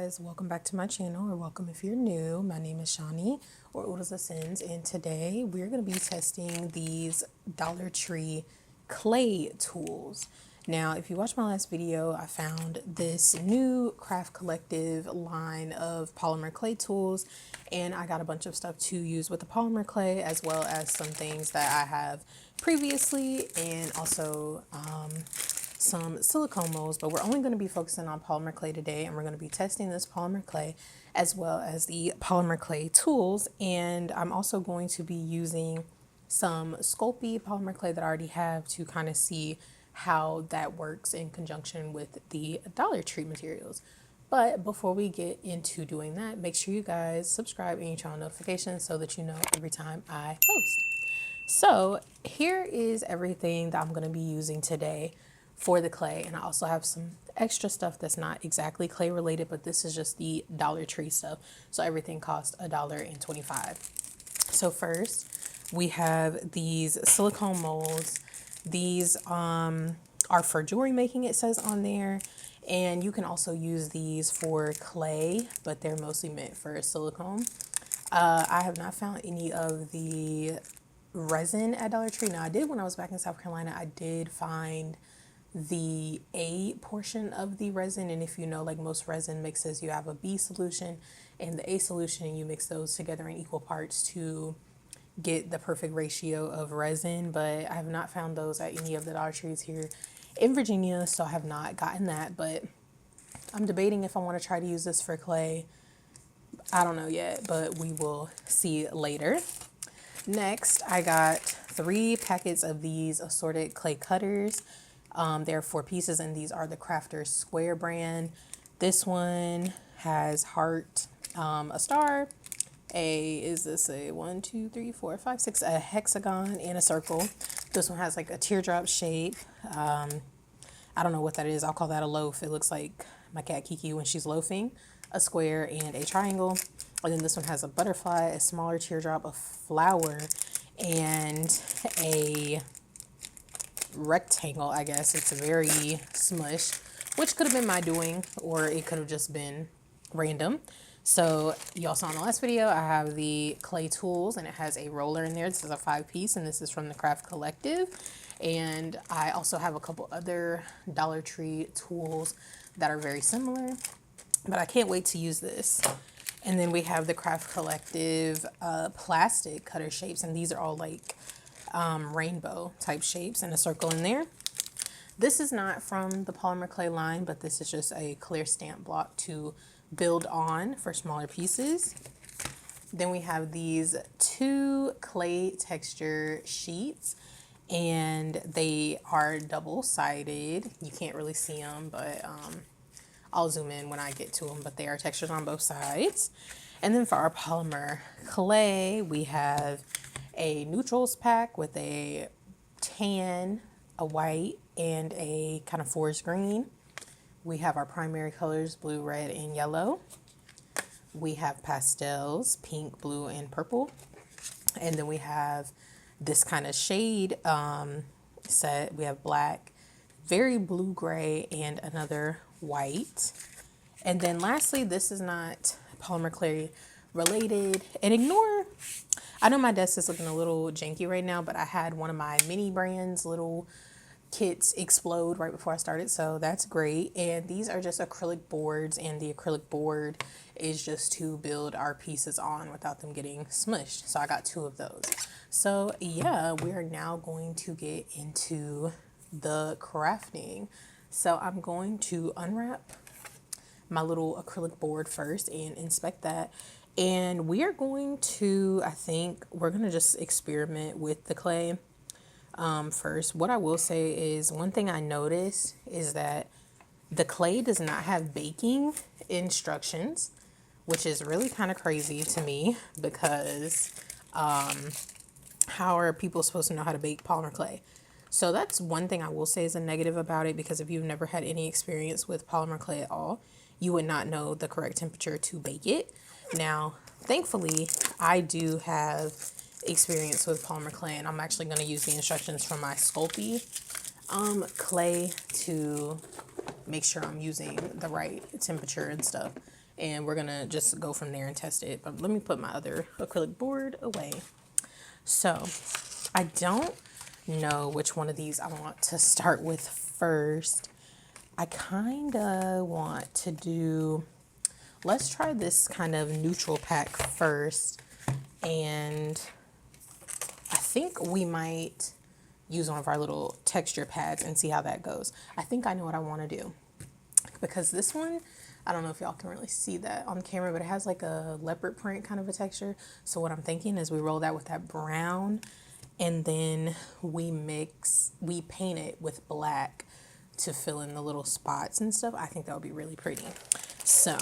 guys, welcome back to my channel, or welcome if you're new. My name is Shani, or Oodles of Sins, and today we're going to be testing these Dollar Tree clay tools. Now, if you watched my last video, I found this new Craft Collective line of polymer clay tools, and I got a bunch of stuff to use with the polymer clay, as well as some things that I have previously, and also some silicone molds, but we're only going to be focusing on polymer clay today, and we're going to be testing this polymer clay as well as the polymer clay tools. And I'm also going to be using some Sculpey polymer clay that I already have to kind of see how that works in conjunction with the Dollar Tree materials. But before we get into doing that, make sure you guys subscribe and turn on notifications so that you know every time I post. So here is everything that I'm going to be using today for the clay, and I also have some extra stuff that's not exactly clay related, but this is just the Dollar Tree stuff, so everything costs $1.25. So first we have these silicone molds. These are for jewelry making, it says on there, and you can also use these for clay, but they're mostly meant for silicone. I have not found any of the resin at Dollar Tree. Now I did when I was back in South Carolina. I did find the A portion of the resin, and if you know, like most resin mixes, you have a B solution and the A solution, and you mix those together in equal parts to get the perfect ratio of resin. But I have not found those at any of the Dollar Trees here in Virginia, so I have not gotten that. But I'm debating if I want to try to use this for clay. I don't know yet, but we will see later. Next, I got 3 packets of these assorted clay cutters. There are 4 pieces, and these are the Crafter's Square brand. This one has heart, a star, is this a 1, 2, 3, 4, 5, 6, a hexagon and a circle. This one has like a teardrop shape. I don't know what that is. I'll call that a loaf. It looks like my cat Kiki when she's loafing. A square and a triangle. And then this one has a butterfly, a smaller teardrop, a flower, and a rectangle. I guess it's very smushed, which could have been my doing, or it could have just been random. So y'all saw in the last video, I have the clay tools, and it has a roller in there. This is a 5-piece, and this is from the Craft Collective. And I also have a couple other Dollar Tree tools that are very similar, but I can't wait to use this. And then we have the Craft Collective plastic cutter shapes, and these are all like rainbow type shapes, and a circle in there. This is not from the polymer clay line, but this is just a clear stamp block to build on for smaller pieces. Then we have these 2 clay texture sheets, and they are double-sided. You can't really see them, but I'll zoom in when I get to them, but they are textured on both sides. And then for our polymer clay, we have a neutrals pack with a tan, a white, and a kind of forest green. We have our primary colors, blue, red, and yellow. We have pastels, pink, blue, and purple. And then we have this kind of shade set. We have black, very blue gray, and another white. And then lastly, this is not polymer clay related, and I know my desk is looking a little janky right now, but I had one of my mini brands little kits explode right before I started, so that's great. And these are just acrylic boards, and the acrylic board is just to build our pieces on without them getting smushed. So I got 2 of those. So yeah, we are now going to get into the crafting. So I'm going to unwrap my little acrylic board first and inspect that. And we are going to, I think we're going to just experiment with the clay first. What I will say is, one thing I noticed is that the clay does not have baking instructions, which is really kind of crazy to me, because how are people supposed to know how to bake polymer clay? So that's one thing I will say is a negative about it, because if you've never had any experience with polymer clay at all, you would not know the correct temperature to bake it. Now, thankfully, I do have experience with polymer clay, and I'm actually going to use the instructions from my Sculpey clay to make sure I'm using the right temperature and stuff. and we're gonna just go from there and test it. But let me put my other acrylic board away. So I don't know which one of these I want to start with first. I kind of want to do, let's try this kind of neutral pack first. And I think we might use one of our little texture pads and see how that goes. I think I know what I want to do, because this one, I don't know if y'all can really see that on camera, but it has like a leopard print kind of a texture. So what I'm thinking is we roll that with that brown, and then we paint it with black to fill in the little spots and stuff. I think that would be really pretty. So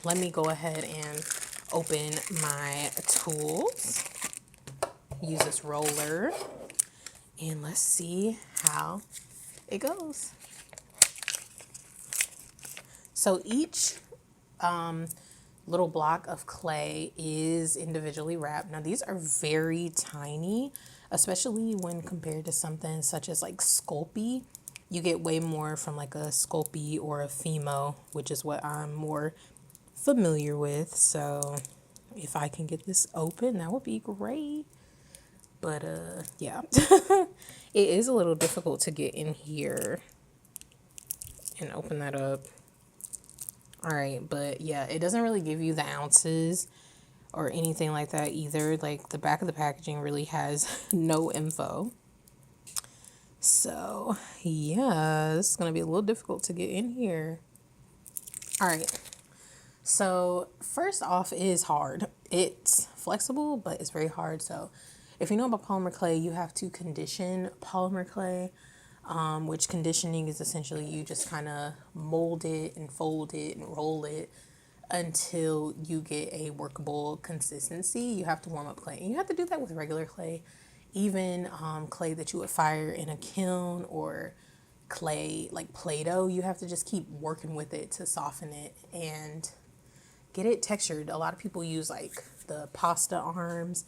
let me go ahead and open my tools, use this roller, and let's see how it goes. So each little block of clay is individually wrapped. Now these are very tiny, especially when compared to something such as like Sculpey. You get way more from like a Sculpey or a Fimo, which is what I'm more familiar with. So if I can get this open, that would be great. But yeah, it is a little difficult to get in here and open that up. All right, but yeah, it doesn't really give you the ounces or anything like that either. Like the back of the packaging really has no info. So yeah, this is gonna be a little difficult to get in here. All right, so first off, it is hard. It's flexible, but it's very hard. So if you know about polymer clay, you have to condition polymer clay, which conditioning is essentially you just kind of mold it and fold it and roll it until you get a workable consistency. You have to warm up clay, and you have to do that with regular clay. Even clay that you would fire in a kiln, or clay like Play-Doh, you have to just keep working with it to soften it and get it textured. A lot of people use like the pasta arms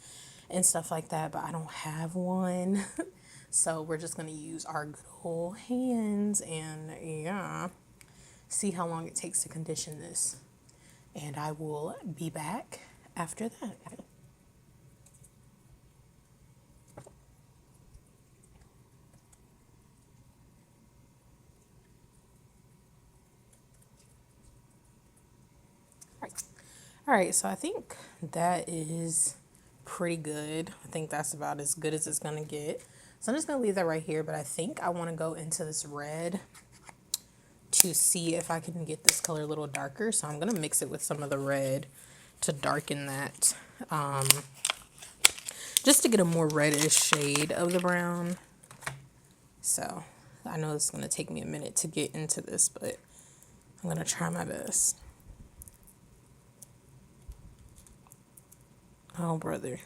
and stuff like that, but I don't have one. So we're just gonna use our good old hands and yeah, see how long it takes to condition this. And I will be back after that. All right, so I think that is pretty good. I think that's about as good as it's gonna get. So I'm just gonna leave that right here, but I think I wanna go into this red to see if I can get this color a little darker. So I'm gonna mix it with some of the red to darken that, just to get a more reddish shade of the brown. So I know it's gonna take me a minute to get into this, but I'm gonna try my best. Oh, brother.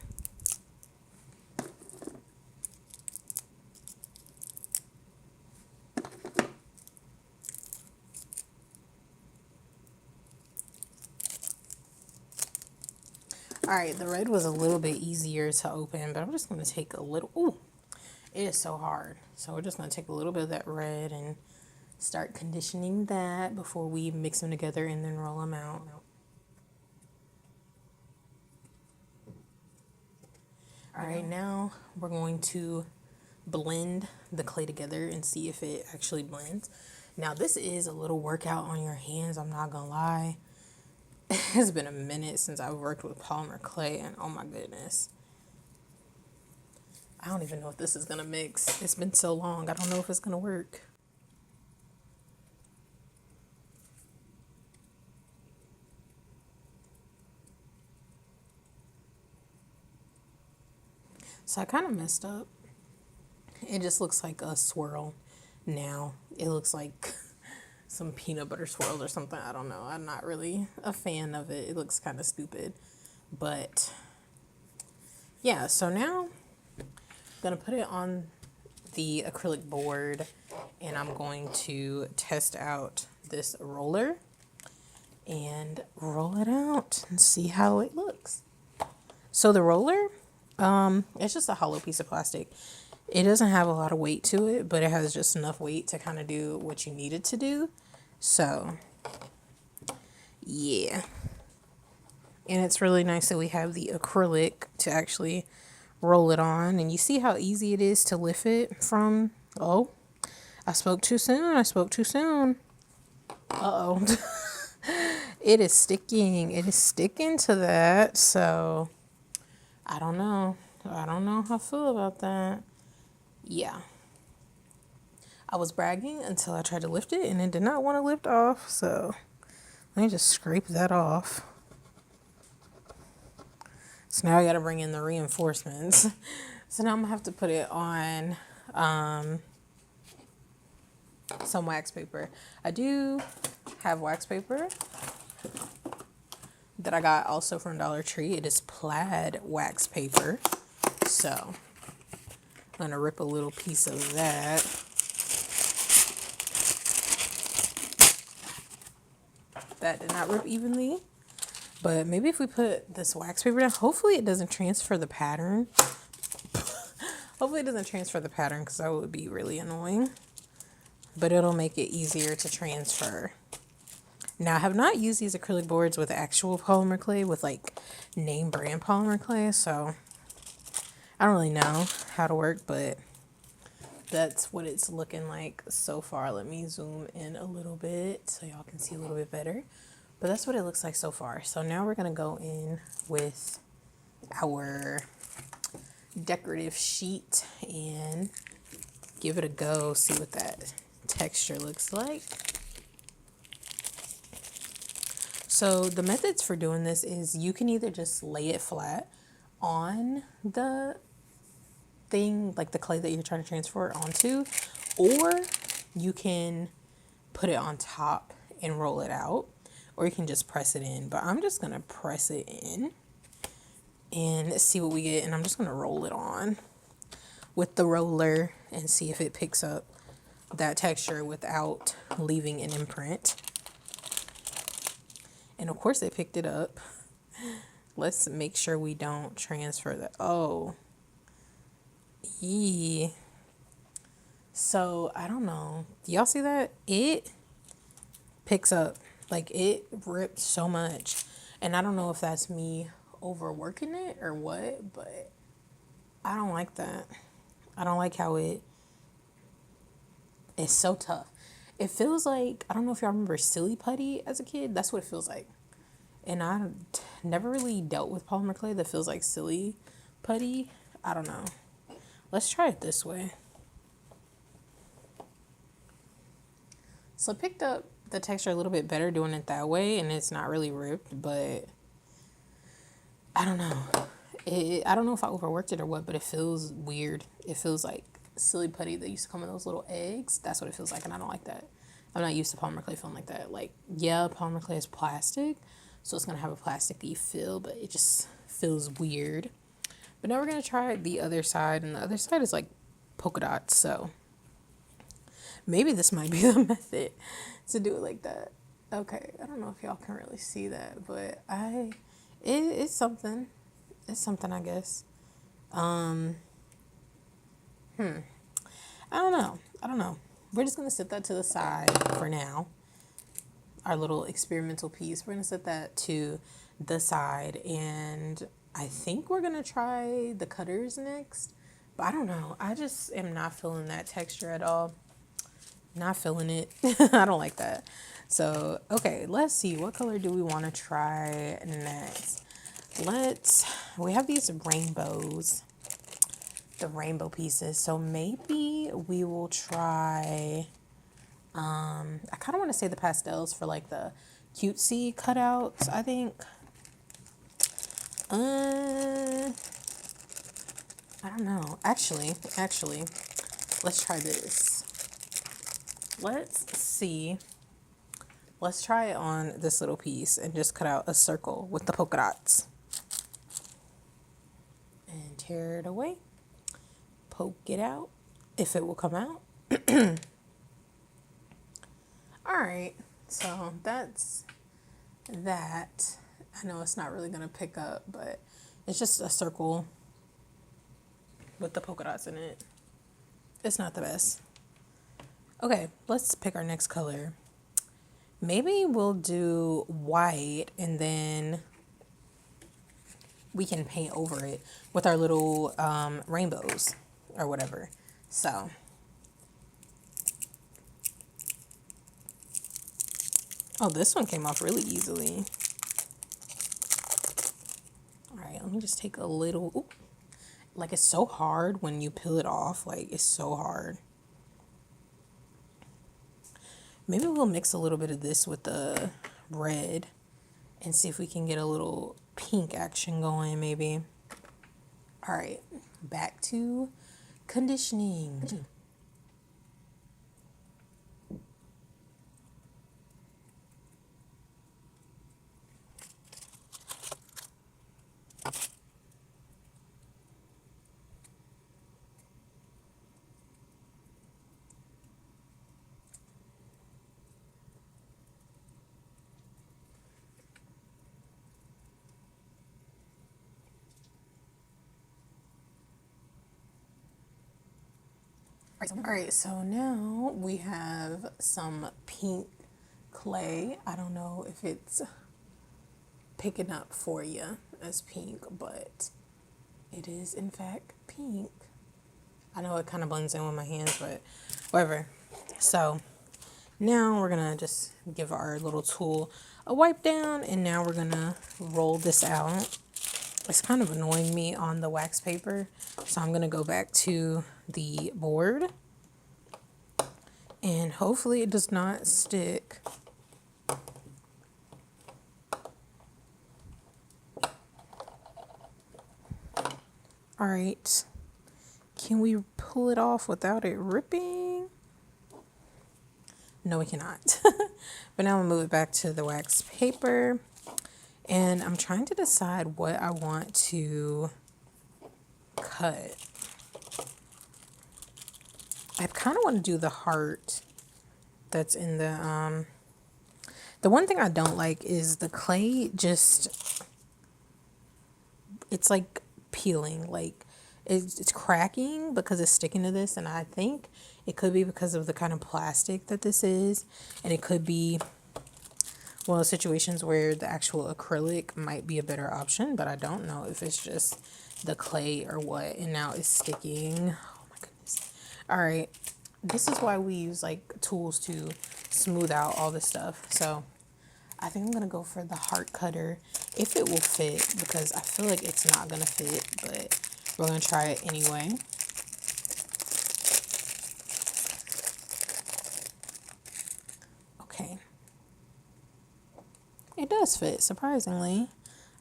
All right, the red was a little bit easier to open, but I'm just going to take a little, ooh, it is so hard. So we're just going to take a little bit of that red and start conditioning that before we mix them together and then roll them out. All right, now we're going to blend the clay together and see if it actually blends. Now this is a little workout on your hands, I'm not gonna lie. It's been a minute since I've worked with polymer clay, and oh my goodness. I don't even know if this is gonna mix. It's been so long, I don't know if it's gonna work. So I kind of messed up. It just looks like a swirl now. It looks like some peanut butter swirls or something. I don't know. I'm not really a fan of it. It looks kind of stupid. But yeah, so now I'm going to put it on the acrylic board and I'm going to test out this roller and roll it out and see how it looks. So the roller, it's just a hollow piece of plastic. It doesn't have a lot of weight to it, but it has just enough weight to kind of do what you need it to do. So Yeah. And it's really nice that we have the acrylic to actually roll it on. And you see how easy it is to lift it from, oh, I spoke too soon. I spoke too soon. Uh-oh. It is sticking. It is sticking to that. So I don't know. I don't know how I feel about that. Yeah. I was bragging until I tried to lift it and it did not want to lift off. So let me just scrape that off. So now I got to bring in the reinforcements. So now I'm going to have to put it on some wax paper. I do have wax paper that I got also from Dollar Tree. It is plaid wax paper. So I'm going to rip a little piece of that. That did not rip evenly. But maybe if we put this wax paper down, hopefully it doesn't transfer the pattern. Hopefully it doesn't transfer the pattern because that would be really annoying. But it'll make it easier to transfer. Now, I have not used these acrylic boards with actual polymer clay, with like name brand polymer clay. So I don't really know how to work, but that's what it's looking like so far. Let me zoom in a little bit so y'all can see a little bit better. But that's what it looks like so far. So now we're going to go in with our decorative sheet and give it a go, see what that texture looks like. So the methods for doing this is you can either just lay it flat on the thing, like the clay that you're trying to transfer it onto, or you can put it on top and roll it out, or you can just press it in. But I'm just gonna press it in and see what we get, and I'm just gonna roll it on with the roller and see if it picks up that texture without leaving an imprint. And of course it picked it up. Let's make sure we don't transfer that. Oh, yeah. So I don't know. Do y'all see that? It picks up. Like, it ripped so much. And I don't know if that's me overworking it or what, but I don't like that. I don't like how it's so tough. It feels like, I don't know if y'all remember Silly Putty as a kid. That's what it feels like. And I never really dealt with polymer clay that feels like Silly Putty. I don't know. Let's try it this way. So I picked up the texture a little bit better doing it that way, and it's not really ripped, but I don't know. I don't know if I overworked it or what, but it feels weird. It feels like Silly Putty that used to come in those little eggs. That's what it feels like, and I don't like that. I'm not used to polymer clay feeling like that. Like, yeah, polymer clay is plastic, so it's going to have a plasticky feel, but it just feels weird. But now we're going to try the other side, and the other side is like polka dots, so maybe this might be the method to do it like that. Okay, I don't know if y'all can really see that, but it's something. It's something, I guess. I don't know. We're just going to set that to the side for now. Our little experimental piece. We're going to set that to the side, and I think we're going to try the cutters next. But I don't know. I just am not feeling that texture at all. Not feeling it. I don't like that. So, okay, let's see. What color do we want to try next? We have these rainbows, the rainbow pieces. So maybe we will try, I kind of want to say the pastels for like the cutesy cutouts, I think. I don't know. Actually, let's try this. Let's see. Let's try it on this little piece and just cut out a circle with the polka dots. And tear it away. Poke it out, if it will come out. Alright, so that's that. I know it's not really going to pick up, but it's just a circle with the polka dots in it. It's not the best. Okay, let's pick our next color. Maybe we'll do white and then we can paint over it with our little rainbows or whatever. So, oh, this one came off really easily. All right, let me just take a little, ooh, like it's so hard when you peel it off, like it's so hard. Maybe we'll mix a little bit of this with the red and see if we can get a little pink action going maybe. All right, back to conditioning. All right, so now we have some pink clay. I don't know if it's picking up for you as pink, but it is in fact pink. I know it kind of blends in with my hands, but whatever. So now we're gonna just give our little tool a wipe down, and now we're gonna roll this out. It's kind of annoying me on the wax paper, so I'm gonna go back to the board and hopefully it does not stick. All right, can we pull it off without it ripping? No, we cannot. But now we'll move it back to the wax paper, and I'm trying to decide what I want to cut. I kind of want to do the heart that's in the one thing I don't like is the clay just, it's like peeling, like it's cracking because it's sticking to this, and I think it could be because of the kind of plastic that this is, and it could be one of those situations where the actual acrylic might be a better option, but I don't know if it's just the clay or what, and now it's sticking. Oh my goodness. All right, this is why we use like tools to smooth out all this stuff. So I think I'm gonna go for the heart cutter if it will fit, because I feel like it's not gonna fit, but we're gonna try it anyway. Okay, it does fit, surprisingly.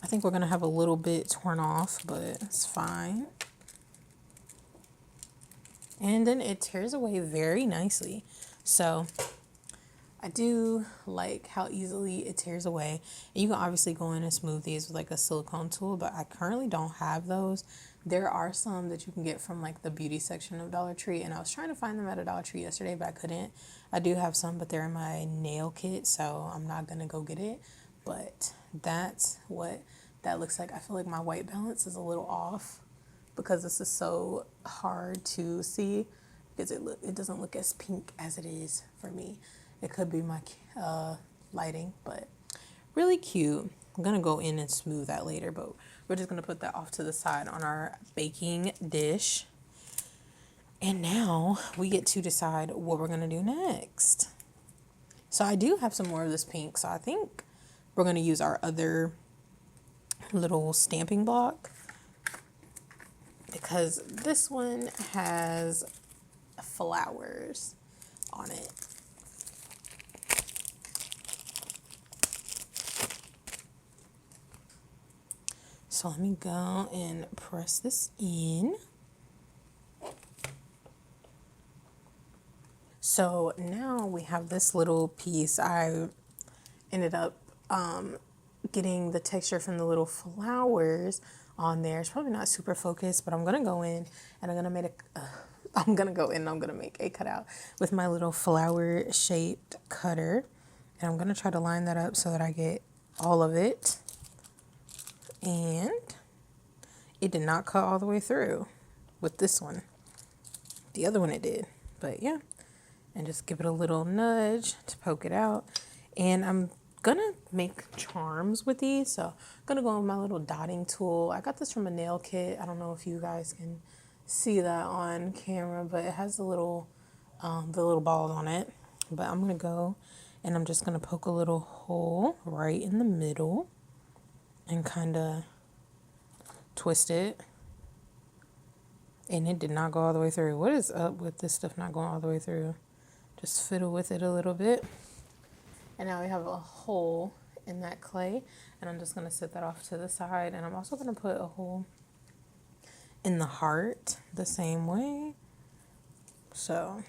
I think we're gonna have a little bit torn off, but it's fine. And then it tears away very nicely. So I do like how easily it tears away. And you can obviously go in and smooth these with like a silicone tool, but I currently don't have those. There are some that you can get from like the beauty section of Dollar Tree, and I was trying to find them at a Dollar Tree yesterday, but I couldn't. I do have some, but they're in my nail kit, so I'm not gonna go get it. But that's what that looks like. I feel like my white balance is a little off because this is so hard to see, because it doesn't look as pink as it is for me. It could be my lighting, but really cute. I'm gonna go in and smooth that later, but we're just gonna put that off to the side on our baking dish. And now we get to decide what we're gonna do next. So I do have some more of this pink, so I think we're gonna use our other little stamping block, because this one has flowers on it. So let me go and press this in. So now we have this little piece. I ended up getting the texture from the little flowers on there. It's probably not super focused, but I'm gonna go in and I'm gonna make a cutout with my little flower shaped cutter, and I'm gonna try to line that up so that I get all of it. And it did not cut all the way through with this one. The other one it did, but yeah. And just give it a little nudge to poke it out. And I'm gonna make charms with these. So I'm gonna go with my little dotting tool. I got this from a nail kit. I don't know if you guys can see that on camera, but it has the little balls on it. But I'm gonna go and I'm just gonna poke a little hole right in the middle and kind of twist it. And it did not go all the way through. What is up with this stuff not going all the way through? Just fiddle with it a little bit. And now we have a hole in that clay. And I'm just going to set that off to the side. And I'm also going to put a hole in the heart the same way. So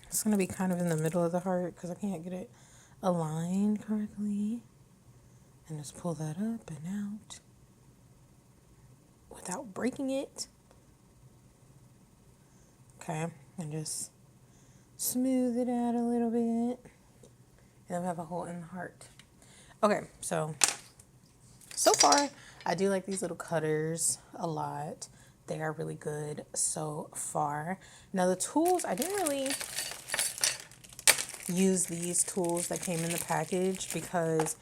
it's going to be kind of in the middle of the heart because I can't get it aligned correctly. And just pull that up and out without breaking it. Okay, and just smooth it out a little bit. And then we have a hole in the heart. Okay, so far, I do like these little cutters a lot. They are really good so far. Now the tools, I didn't really use these tools that came in the package because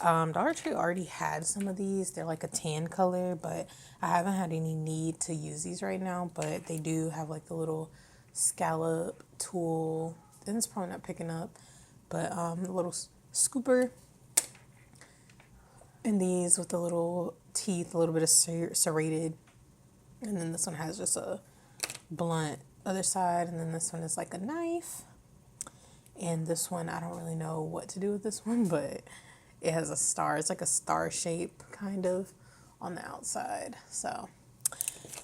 Dollar Tree already had some of these. They're like a tan color, but I haven't had any need to use these right now. But they do have like the little scallop tool. And it's probably not picking up, but the little scooper. And these with the little teeth, a little bit of serrated. And then this one has just a blunt other side. And then this one is like a knife. And this one, I don't really know what to do with this one, but it has a star. It's like a star shape kind of on the outside. So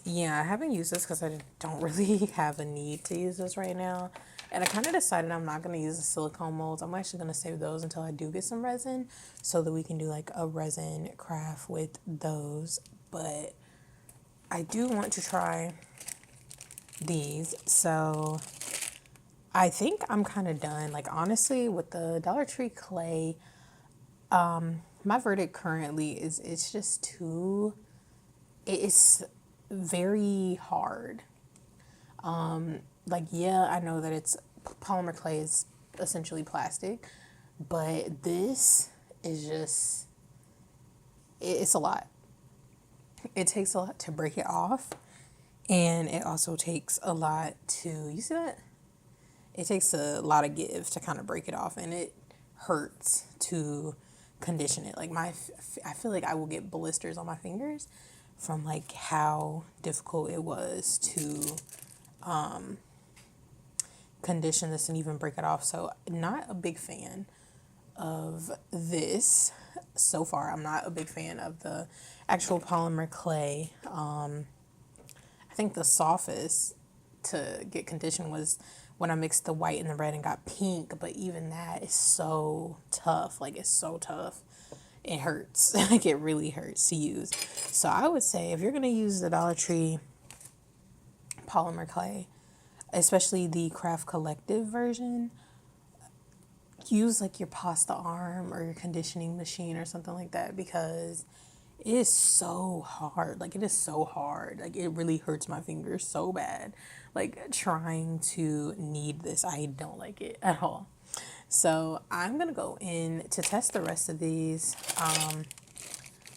yeah, I haven't used this because I don't really have a need to use this right now. And I kind of decided I'm not going to use the silicone molds. I'm actually going to save those until I do get some resin so that we can do like a resin craft with those. But I do want to try these. So I think I'm kind of done. Like honestly, with the Dollar Tree clay, my verdict currently is it's just too, it's very hard. Like, yeah, I know that it's polymer clay is essentially plastic, but this is just, it's a lot. It takes a lot to break it off. And it also takes a lot to, you see that? It takes a lot of give to kind of break it off, and it hurts to condition it. Like I feel like I will get blisters on my fingers from like how difficult it was to condition this and even break it off. So not a big fan of this so far. I'm not a big fan of the actual polymer clay. I think the softest to get conditioned was when I mixed the white and the red and got pink, but even that is so tough. Like, it's so tough. It hurts. Like, it really hurts to use. So I would say if you're going to use the Dollar Tree polymer clay, especially the Craft Collective version, use like your pasta arm or your conditioning machine or something like that, because it is so hard. Like, it is so hard. Like, it really hurts my fingers so bad. Like, trying to knead this, I don't like it at all. So I'm going to go in to test the rest of these.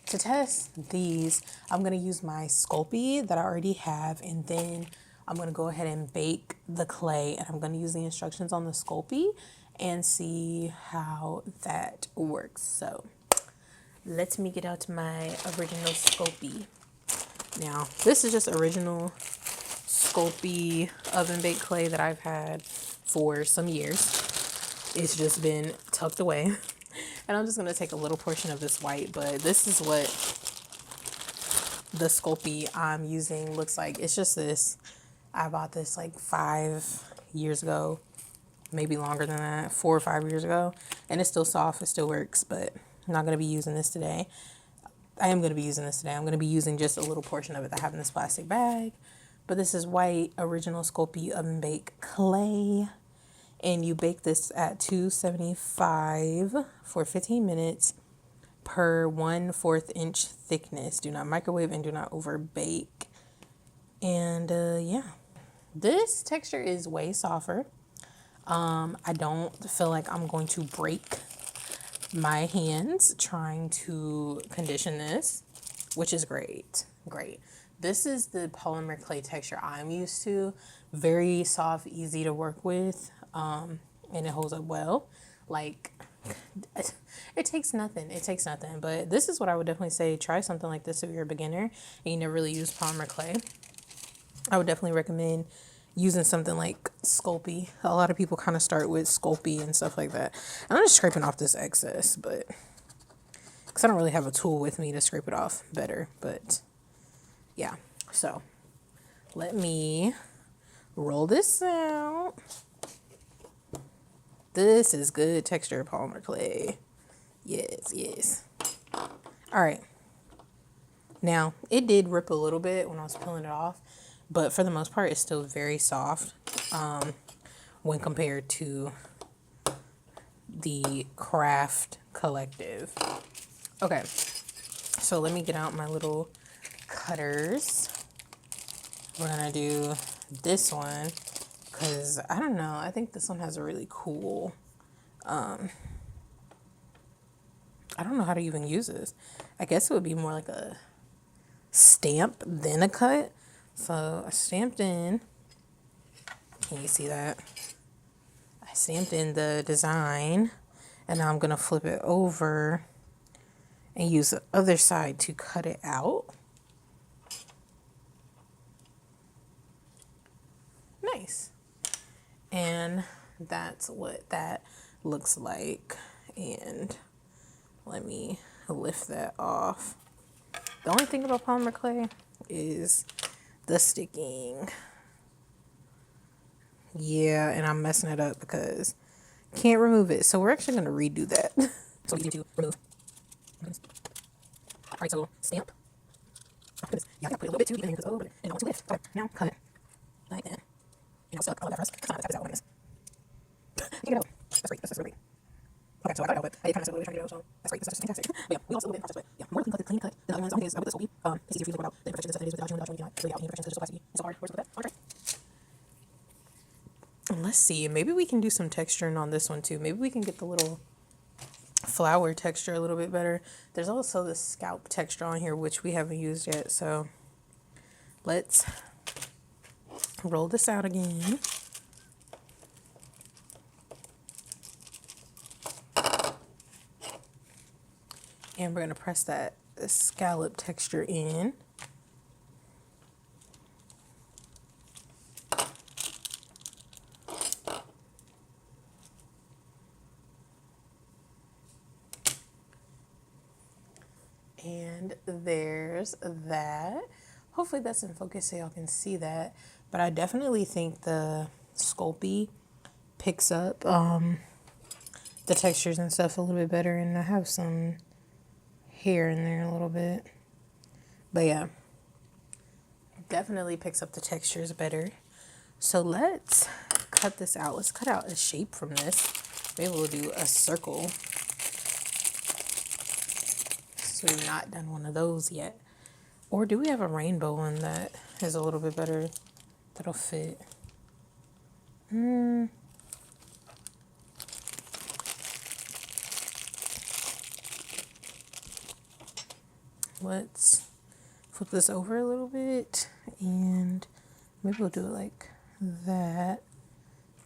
To test these, I'm going to use my Sculpey that I already have. And then I'm going to go ahead and bake the clay. And I'm going to use the instructions on the Sculpey and see how that works. So let me get out my original Sculpey. Now, this is just original Sculpey oven baked clay that I've had for some years. It's just been tucked away. And I'm just going to take a little portion of this white, but this is what the Sculpey I'm using looks like. It's just this. I bought this like 5 years ago, maybe longer than that, 4 or 5 years ago. And it's still soft, it still works, but I'm not going to be using this today. I am going to be using this today. I'm going to be using just a little portion of it that I have in this plastic bag. But this is white original Sculpey oven bake clay. And you bake this at 275 for 15 minutes per 1/4 inch thickness. Do not microwave and do not over bake. And yeah, this texture is way softer. I don't feel like I'm going to break my hands trying to condition this, which is great. Great. This is the polymer clay texture I'm used to. Very soft, easy to work with, and it holds up well. Like, it takes nothing. It takes nothing. But this is what I would definitely say. Try something like this if you're a beginner and you never really use polymer clay. I would definitely recommend using something like Sculpey. A lot of people kind of start with Sculpey and stuff like that. And I'm just scraping off this excess, but because I don't really have a tool with me to scrape it off better. But yeah, so let me roll this out. This is good texture polymer clay. Yes, yes. All right. Now, it did rip a little bit when I was peeling it off, but for the most part, it's still very soft when compared to the Craft Collective. Okay, so let me get out my little cutters. We're gonna do this one because I don't know, I think this one has a really cool, I don't know how to even use this. I guess it would be more like a stamp then a cut. So I stamped in, can you see that? I stamped in the design and now I'm gonna flip it over and use the other side to cut it out. Nice. And that's what that looks like. And let me lift that off. The only thing about polymer clay is the sticking. Yeah, and I'm messing it up because can't remove it. So we're actually going to redo that. So easy to remove. All right, so stamp. Oh, goodness. Yeah, I got to put a little bit too deep in here because a little bit and I want to lift. Okay, now cut it like that. You know, stuck. I'll let that first. Tap this out like this. Get it out. That's great. That's really great. Okay, so I got it out, but I kind of said a little bit trying to get it out, so that's great. That's fantastic. But yeah, we lost a little bit in the process, but yeah, more clean cut than the other ones. I think I would this will be. It's easier for you to work out the imperfections and stuff it is with the dodging, you know, really out the imperfections. It's just so classy. It's so hard. Where's with that? Okay. Let's see. Maybe we can do some texturing on this one too. Maybe we can get the little flower texture a little bit better. There's also the scalp texture on here, which we haven't used yet. So let's roll this out again. And we're going to press that scallop texture in. And there's that. Hopefully that's in focus so y'all can see that. But I definitely think the Sculpey picks up the textures and stuff a little bit better. And I have some hair in there a little bit. But yeah, definitely picks up the textures better. So let's cut this out. Let's cut out a shape from this. Maybe we'll do a circle. So we've not done one of those yet. Or do we have a rainbow one that is a little bit better? That'll fit. Let's flip this over a little bit and maybe we'll do it like that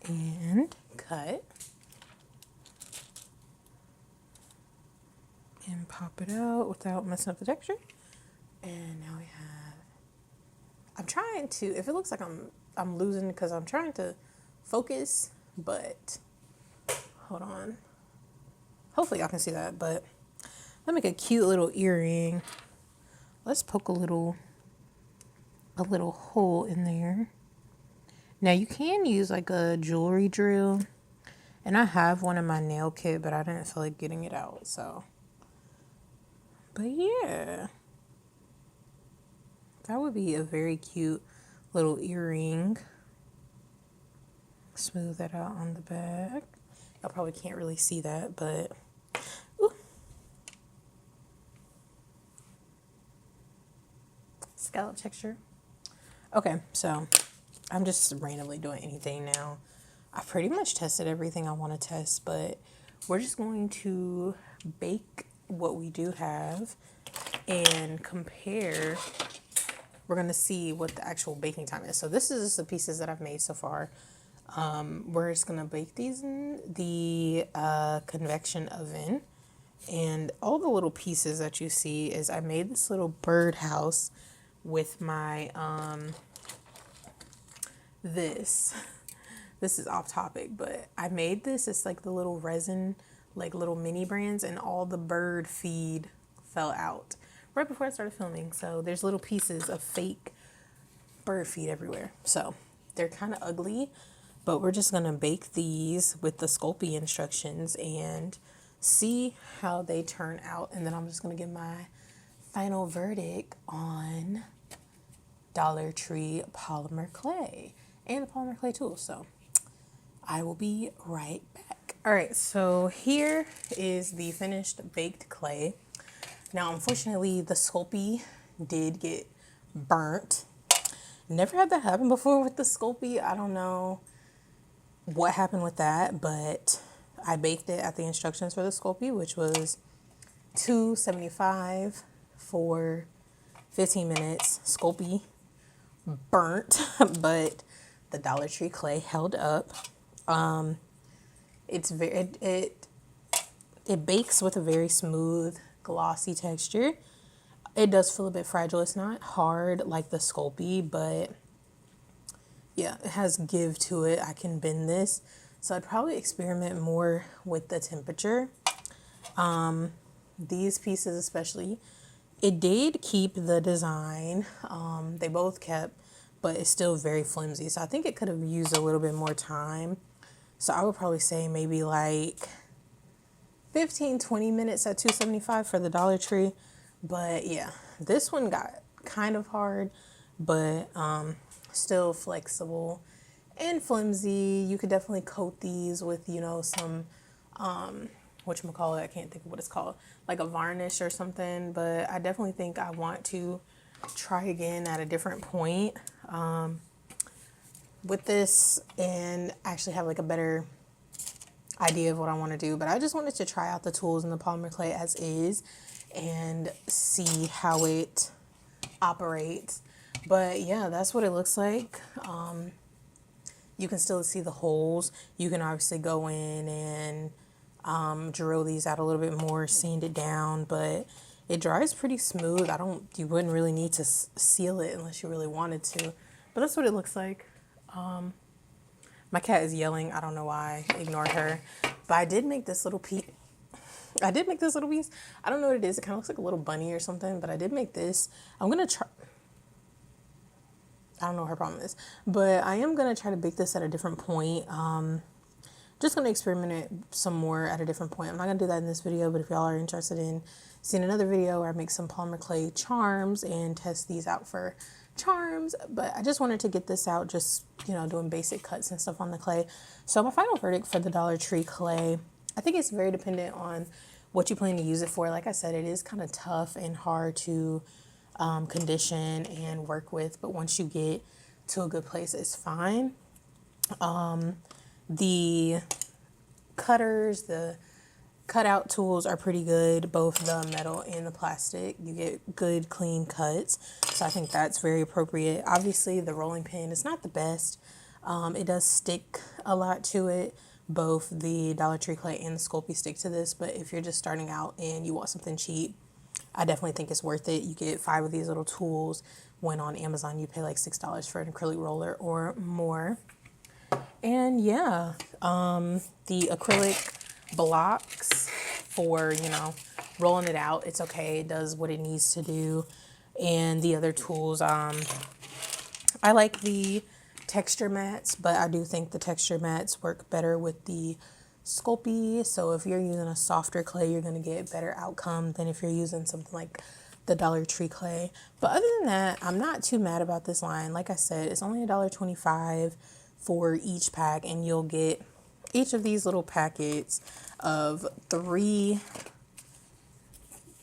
and cut and pop it out without messing up the texture. And now we have, I'm trying to, if it looks like I'm losing because I'm trying to focus, but hold on. Hopefully y'all can see that, but let's make a cute little earring. Let's poke a little hole in there. Now you can use like a jewelry drill, and I have one in my nail kit, but I didn't feel like getting it out, so. But yeah, that would be a very cute little earring. Smooth that out on the back. Y'all probably can't really see that, but ooh. Scallop texture. Okay, so I'm just randomly doing anything now. I pretty much tested everything I want to test, but we're just going to bake what we do have and compare. We're going to see what the actual baking time is. So this is just the pieces that I've made so far. We're just going to bake these in the convection oven. And all the little pieces that you see is I made this little birdhouse with my, this is off topic, but I made this. It's like the little resin, like little mini brands, and all the bird feed fell out right before I started filming. So there's little pieces of fake bird feed everywhere. So they're kind of ugly, but we're just going to bake these with the Sculpey instructions and see how they turn out. And then I'm just going to give my final verdict on Dollar Tree polymer clay and the polymer clay tools. So I will be right back. All right, so here is the finished baked clay. Now, unfortunately, the Sculpey did get burnt. Never had that happen before with the Sculpey. I don't know what happened with that, but I baked it at the instructions for the Sculpey, which was 275 for 15 minutes. Sculpey burnt, but the Dollar Tree clay held up. It's very it bakes with a very smooth, glossy texture. It does feel a bit fragile. It's not hard like the Sculpey, but yeah, it has give to it. I can bend this. So I'd probably experiment more with the temperature. These pieces especially, it did keep the design. They both kept, but it's still very flimsy. So I think it could have used a little bit more time. So I would probably say maybe like 15-20 minutes at 275 for the Dollar Tree. But yeah, this one got kind of hard, but still flexible and flimsy. You could definitely coat these with, you know, some whatchamacallit, I can't think of what it's called, like a varnish or something. But I definitely think I want to try again at a different point with this and actually have like a better idea of what I want to do. But I just wanted to try out the tools in the polymer clay as is and see how it operates. But yeah, that's what it looks like. You can still see the holes. You can obviously go in and drill these out a little bit more, sand it down, but it dries pretty smooth. You wouldn't really need to seal it unless you really wanted to, but that's what it looks like. My cat is yelling. I don't know why. Ignore her. But I did make this little piece. I don't know what it is. It kind of looks like a little bunny or something, but I did make this. I'm going to try. I don't know what her problem is, but I am going to try to bake this at a different point. Just going to experiment it some more at a different point. I'm not going to do that in this video, but if y'all are interested in seeing another video where I make some polymer clay charms and test these out for charms, but I just wanted to get this out, just, you know, doing basic cuts and stuff on the clay. So my final verdict for the Dollar Tree clay, I think it's very dependent on what you plan to use it for. Like I said, it is kind of tough and hard to condition and work with, but once you get to a good place, it's fine. The cutters, the cutout tools are pretty good, both the metal and the plastic. You get good clean cuts, so I think that's very appropriate. Obviously the rolling pin is not the best. It does stick a lot to it. Both the Dollar Tree clay and the Sculpey stick to this, but if you're just starting out and you want something cheap, I definitely think it's worth it. You get 5 of these little tools. When on Amazon you pay like $6 for an acrylic roller or more. And yeah, the acrylic blocks for, you know, rolling it out, it's okay. It does what it needs to do. And the other tools, I like the texture mats, but I do think the texture mats work better with the Sculpey. So if you're using a softer clay, you're going to get better outcome than if you're using something like the Dollar Tree clay. But other than that, I'm not too mad about this line. Like I said, it's only $1.25 for each pack, and you'll get each of these little packets of 3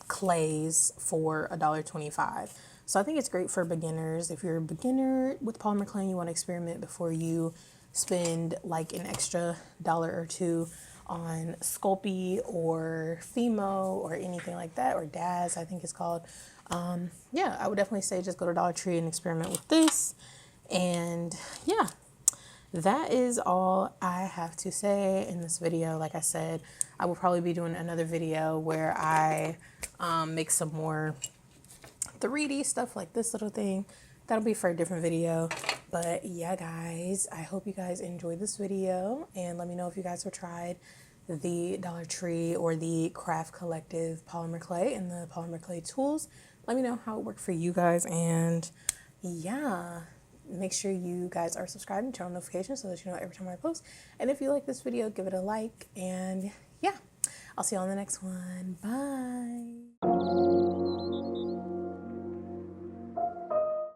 clays for $1.25. So I think it's great for beginners. If you're a beginner with polymer clay and you want to experiment before you spend like an extra dollar or two on Sculpey or Fimo or anything like that, or Daz, I think it's called. Yeah, I would definitely say just go to Dollar Tree and experiment with this. And yeah, that is all I have to say in this video. Like I said, I will probably be doing another video where I make some more 3D stuff like this little thing. That'll be for a different video. But yeah, guys, I hope you guys enjoyed this video, and let me know if you guys have tried the Dollar Tree or the Craft Collective polymer clay and the polymer clay tools. Let me know how it worked for you guys, and yeah, make sure you guys are subscribed and turn on notifications so that you know every time I post. And if you like this video, give it a like, and yeah, I'll see you on the next one. Bye.